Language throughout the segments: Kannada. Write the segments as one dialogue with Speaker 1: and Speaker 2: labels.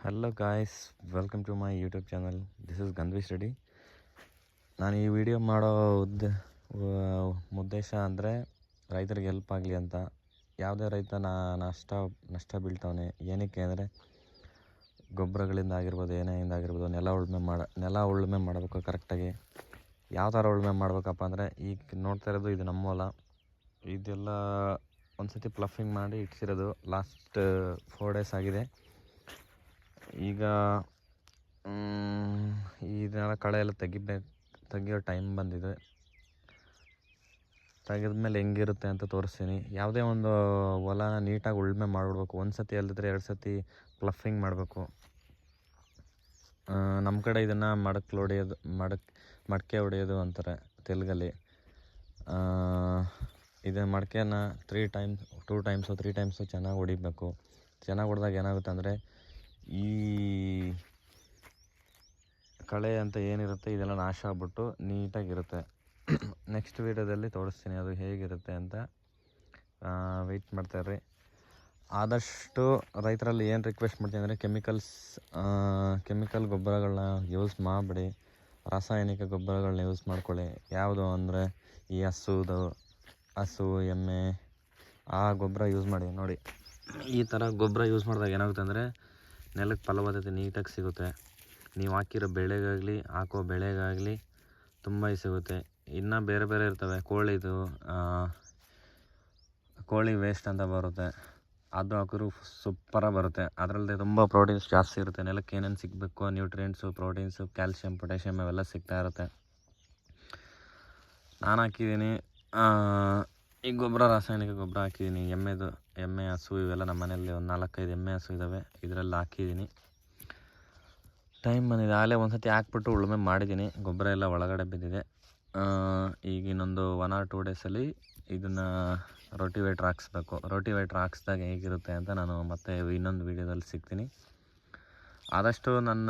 Speaker 1: Hello guys, welcome to my YouTube channel. This is Gandvi study. ನಾನು ಈ ವಿಡಿಯೋ ಮಾಡೋ ಉದ್ದೇಶ ಅಂದರೆ ರೈತರಿಗೆ ಹೆಲ್ಪ್ ಆಗಲಿ ಅಂತ. ಯಾವುದೇ ರೈತ ನಷ್ಟ ಬೀಳ್ತವನೆ ಏನಕ್ಕೆ ಅಂದರೆ ಗೊಬ್ಬರಗಳಿಂದ ಆಗಿರ್ಬೋದು, ಏನೇನಿಂದ ಆಗಿರ್ಬೋದು, ನೆಲ ಉಳುಮೆ ಮಾಡಬೇಕು ಕರೆಕ್ಟಾಗಿ. ಯಾವ ಥರ ಉಳುಮೆ ಮಾಡ್ಬೇಕಪ್ಪ ಅಂದರೆ, ಈಗ ನೋಡ್ತಾ ಇರೋದು ಇದು ನಮ್ಮ ಹೊಲ. ಇದೆಲ್ಲ ಒಂದು ಸತಿ ಪ್ಲಫಿಂಗ್ ಮಾಡಿ ಇಟ್ಟಿರೋದು. ಲಾಸ್ಟ್ 4 days ಆಗಿದೆ. ಈಗ ಇದನ್ನೆಲ್ಲ ಕಳೆ ಎಲ್ಲ ತೆಗಿಯೋ ಟೈಮ್ ಬಂದಿದೆ. ತೆಗೆದ್ಮೇಲೆ ಹೆಂಗಿರುತ್ತೆ ಅಂತ ತೋರಿಸ್ತೀನಿ. ಯಾವುದೇ ಒಂದು ಹೊಲನ ನೀಟಾಗಿ ಉಳುಮೆ ಮಾಡಿಬಿಡ್ಬೇಕು. ಒಂದು ಸತಿ ಅಲ್ಲದಿದ್ರೆ 2 ಸತಿ ಪ್ಲಫಿಂಗ್ ಮಾಡಬೇಕು. ನಮ್ಮ ಕಡೆ ಇದನ್ನು ಮಡಕೆ ಹೊಡೆಯೋದು ಅಂತಾರೆ ತೆಲುಗಲ್ಲಿ. ಇದನ್ನು ಮಡಕೆನ 2 times ಚೆನ್ನಾಗಿ ಹೊಡಿಬೇಕು. ಚೆನ್ನಾಗಿ ಹೊಡೆದಾಗ ಏನಾಗುತ್ತೆ ಅಂದರೆ, ಈ ಕಳೆ ಅಂತ ಏನಿರುತ್ತೆ ಇದೆಲ್ಲ ನಾಶ ಆಗ್ಬಿಟ್ಟು ನೀಟಾಗಿರುತ್ತೆ. ನೆಕ್ಸ್ಟ್ ವೀಡಿಯೋದಲ್ಲಿ ತೋರಿಸ್ತೀನಿ ಅದು ಹೇಗಿರುತ್ತೆ ಅಂತ. ವೆಯ್ಟ್ ಮಾಡ್ತಾಯಿರ್ರಿ. ಆದಷ್ಟು ರೈತರಲ್ಲಿ ಏನು ರಿಕ್ವೆಸ್ಟ್ ಮಾಡ್ತೀನಿ ಅಂದರೆ, ಕೆಮಿಕಲ್ ಗೊಬ್ಬರಗಳನ್ನ ಯೂಸ್ ಮಾಡಬೇಡಿ. ರಾಸಾಯನಿಕ ಗೊಬ್ಬರಗಳನ್ನ ಯೂಸ್ ಮಾಡ್ಕೊಳ್ಳಿ. ಯಾವುದು ಅಂದರೆ ಈ ಹಸು, ಎಮ್ಮೆ ಆ ಗೊಬ್ಬರ ಯೂಸ್ ಮಾಡಿ. ನೋಡಿ, ಈ ಥರ ಗೊಬ್ಬರ ಯೂಸ್ ಮಾಡಿದಾಗ ಏನಾಗುತ್ತೆ ಅಂದರೆ, ನೆಲಕ್ಕೆ ಫಲವತ್ತತೆ ನೀಟಾಗಿ ಸಿಗುತ್ತೆ. ನೀವು ಹಾಕೋ ಬೆಳೆಗಾಗಲಿ ತುಂಬ ಸಿಗುತ್ತೆ. ಇನ್ನು ಬೇರೆ ಇರ್ತವೆ. ಕೋಳಿ ವೇಸ್ಟ್ ಅಂತ ಬರುತ್ತೆ, ಅದು ಹಾಕಿದ್ರು ಸೂಪರಾಗಿ ಬರುತ್ತೆ. ಅದರಲ್ಲಿ ತುಂಬ ಪ್ರೋಟೀನ್ಸ್ ಜಾಸ್ತಿ ಇರುತ್ತೆ. ನೆಲಕ್ಕೆ ಏನೇನು ಸಿಗಬೇಕು, ನ್ಯೂಟ್ರಿಯೆಂಟ್ಸು, ಪ್ರೋಟೀನ್ಸು, ಕ್ಯಾಲ್ಶಿಯಂ, ಪೊಟ್ಯಾಷಿಯಮ್ ಅವೆಲ್ಲ ಸಿಗ್ತಾ ಇರುತ್ತೆ. ನಾನು ಹಾಕಿದ್ದೀನಿ ಈ ಗೊಬ್ಬರ, ರಾಸಾಯನಿಕ ಗೊಬ್ಬರ ಹಾಕಿದ್ದೀನಿ. ಎಮ್ಮೆ, ಹಸು ಇವೆಲ್ಲ ನಮ್ಮ ಮನೆಯಲ್ಲಿ ಒಂದು 4-5 ಎಮ್ಮೆ ಹಸು ಇದ್ದಾವೆ. ಇದರಲ್ಲಿ ಹಾಕಿದ್ದೀನಿ. ಟೈಮ್ ಬಂದಿದೆ. ಆಗಲೇ ಒಂದು ಸತಿ ಹಾಕ್ಬಿಟ್ಟು ಉಳುಮೆ ಮಾಡಿದ್ದೀನಿ. ಗೊಬ್ಬರ ಎಲ್ಲ ಒಳಗಡೆ ಬಿದ್ದಿದೆ. ಈಗ ಇನ್ನೊಂದು 1 or 2 daysಲ್ಲಿ ಇದನ್ನು ರೋಟಿವೇಟ್ರ್ ಹಾಕ್ಸ್ಬೇಕು. ರೋಟಿವೇಟ್ರ್ ಹಾಕ್ಸ್ದಾಗ ಹೇಗಿರುತ್ತೆ ಅಂತ ನಾನು ಮತ್ತೆ ಇನ್ನೊಂದು ವೀಡಿಯೋದಲ್ಲಿ ಸಿಗ್ತೀನಿ. ಆದಷ್ಟು ನನ್ನ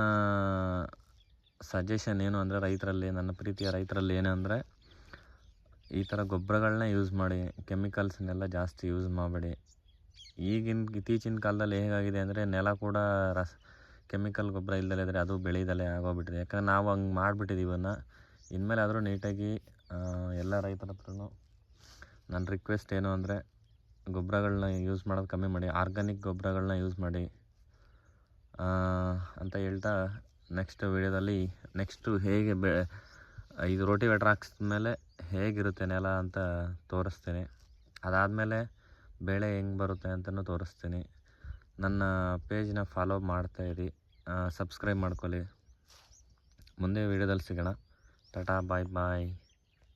Speaker 1: ಸಜೆಷನ್ ಏನು ಅಂದರೆ, ನನ್ನ ಪ್ರೀತಿಯ ರೈತರಲ್ಲಿ ಏನು ಅಂದರೆ, ಈ ಥರ ಗೊಬ್ಬರಗಳನ್ನ ಯೂಸ್ ಮಾಡಿ. ಕೆಮಿಕಲ್ಸ್ನೆಲ್ಲ ಜಾಸ್ತಿ ಯೂಸ್ ಮಾಡಬೇಡಿ. ಇತ್ತೀಚಿನ ಕಾಲದಲ್ಲಿ ಹೇಗಾಗಿದೆ ಅಂದರೆ, ನೆಲ ಕೂಡ ಕೆಮಿಕಲ್ ಗೊಬ್ಬರ ಇಲ್ದಲೇ ಇದ್ದರೆ ಅದು ಬೆಳೆದಲೇ ಆಗೋಗ್ಬಿಟ್ಟಿದೆ. ಯಾಕಂದರೆ ನಾವು ಹಂಗೆ ಮಾಡಿಬಿಟ್ಟಿದ್ದೀವಿ. ಇನ್ಮೇಲೆ ಆದರೂ ನೀಟಾಗಿ ಎಲ್ಲ ರೈತರ ಹತ್ರನೂ ನನ್ನ ರಿಕ್ವೆಸ್ಟ್ ಏನು ಅಂದರೆ, ಗೊಬ್ಬರಗಳನ್ನ ಯೂಸ್ ಮಾಡೋದು ಕಮ್ಮಿ ಮಾಡಿ, ಆರ್ಗ್ಯಾನಿಕ್ ಗೊಬ್ಬರಗಳನ್ನ ಯೂಸ್ ಮಾಡಿ ಅಂತ ಹೇಳ್ತಾ, ನೆಕ್ಸ್ಟ್ ವೀಡಿಯೋದಲ್ಲಿ ಹೇಗೆ ಇದು ರೋಟಿವೇಟ್ರ್ ಹಾಕ್ಸಿದ್ಮೇಲೆ ಹೇಗಿರುತ್ತೆ ನೆಲ ಅಂತ ತೋರಿಸ್ತೀನಿ. ಅದಾದಮೇಲೆ ಬೆಳೆ ಹೆಂಗೆ ಬರುತ್ತೆ ಅಂತಲೂ ತೋರಿಸ್ತೀನಿ. ನನ್ನ ಪೇಜ್ನ ಫಾಲೋ ಮಾಡ್ತಾಯಿರಿ, ಸಬ್ಸ್ಕ್ರೈಬ್ ಮಾಡ್ಕೊಳ್ಳಿ. ಮುಂದೆ ವೀಡಿಯೋದಲ್ಲಿ ಸಿಗೋಣ. ಟಾಟಾ, ಬಾಯ್.